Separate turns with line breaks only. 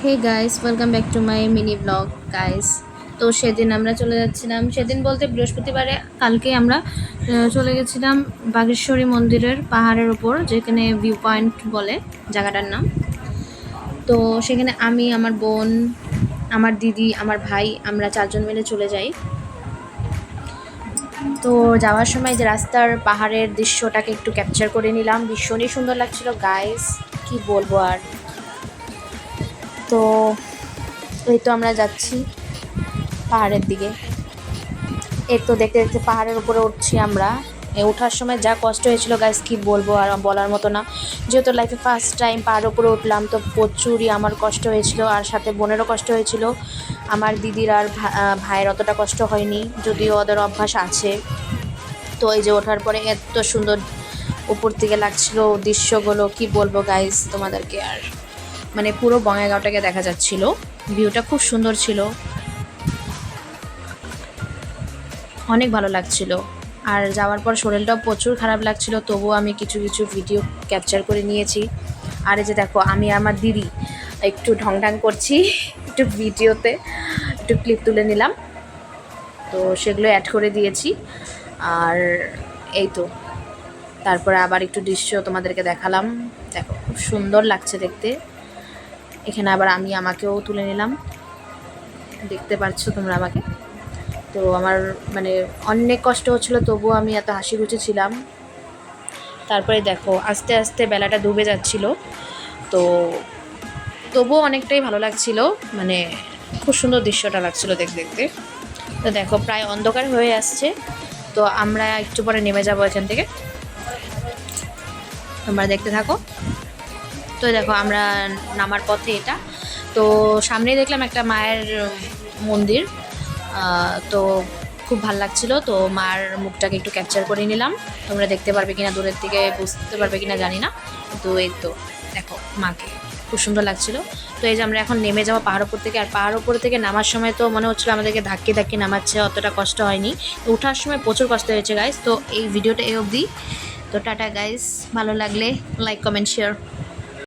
Hey guys, welcome back to my mini blog guys. তো সেদিন আমরা চলে যাচ্ছিলাম, সেদিন বলতে বৃহস্পতিবারে কালকে আমরা চলে গেছিলাম বাগেশ্বরী মন্দিরের পাহাড়ের উপর, যেখানে ভিউ পয়েন্ট বলে জায়গাটার নাম। তো সেখানে আমি, আমার বোন, আমার দিদি, আমার ভাই, আমরা চারজন মিলে চলে যাই। তো যাওয়ার সময় যে রাস্তার পাহাড়ের দৃশ্যটাকে একটু ক্যাপচার করে নিলাম, ভীষণই সুন্দর লাগছিল গাইস, কি বলবো আর। তো এই তো আমরা যাচ্ছি পাহাড়ের দিকে। এই তো দেখতে দেখতে পাহাড়ের উপরে উঠছি আমরা। ওঠার সময় যা কষ্ট হয়েছিল গাইস, কি বলবো আর, বলার মতো না। যেহেতু লাইফে ফার্স্ট টাইম পাহাড়ের উপরে উঠলাম, তো প্রচুরই আমার কষ্ট হয়েছিল, আর সাথে বোনেরও কষ্ট হয়েছিল। আমার দিদির আর ভাইয়ের অতটা কষ্ট হয়নি, যদিও ওদের অভ্যাস আছে। তো এই যে ওঠার পরে এত সুন্দর উপর থেকে লাগছিল দৃশ্যগুলো, কি বলবো গাইস তোমাদেরকে আর। মানে পুরো বঙ্গাইগাঁওটাকে দেখা যাচ্ছিল, ভিউটা খুব সুন্দর ছিল, অনেক ভালো লাগছিল। আর যাওয়ার পর শরীরটাও প্রচুর খারাপ লাগছিল, তবুও আমি কিছু কিছু ভিডিও ক্যাপচার করে নিয়েছি। আর এই যে দেখো, আমি আমার দিদি একটু ঢং করছি একটু ভিডিওতে, একটু ক্লিপ তুলে নিলাম, তো সেগুলো অ্যাড করে দিয়েছি। আর এই তো তারপরে আবার একটু দৃশ্য তোমাদেরকে দেখালাম। দেখো খুব সুন্দর লাগছে দেখতে। এখানে আবার আমি আমাকেও তুলে নিলাম, দেখতে পাচ্ছ তোমরা আমাকে। তো আমার মানে অনেক কষ্ট হচ্ছিলো, তবুও আমি এত হাসি খুশি ছিলাম। তারপরে দেখো আস্তে আস্তে বেলাটা ডুবে যাচ্ছিল, তো তবুও অনেকটাই ভালো লাগছিল, মানে খুব সুন্দর দৃশ্যটা লাগছিল দেখতে দেখতে। তো দেখো প্রায় অন্ধকার হয়ে আসছে, তো আমরা একটু পরে নেমে যাবো এখান থেকে, তোমরা দেখতে থাকো। তো দেখো আমরা নামার পথে এটা, তো সামনেই দেখলাম একটা মায়ের মন্দির। তো খুব ভাল লাগছিল, তো মার মুখটাকে একটু ক্যাপচার করে নিলাম। তোমরা দেখতে পারবে কিনা, দূরের থেকে বুঝতে পারবে কিনা জানি না। তো এই তো দেখো মাকে খুব সুন্দর লাগছিল। তো এই যে আমরা এখন নেমে যাবো পাহাড় উপর থেকে। আর পাহাড় উপর থেকে নামার সময় তো মনে হচ্ছিলো আমাদেরকে ধাক্কে ধাক্কে নামাচ্ছে, অতটা কষ্ট হয়নি। তো ওঠার সময় প্রচুর কষ্ট হয়েছে গাইস। তো এই ভিডিওটা এই অবধি। তো টাটা গাইস, ভালো লাগলে লাইক কমেন্ট শেয়ার।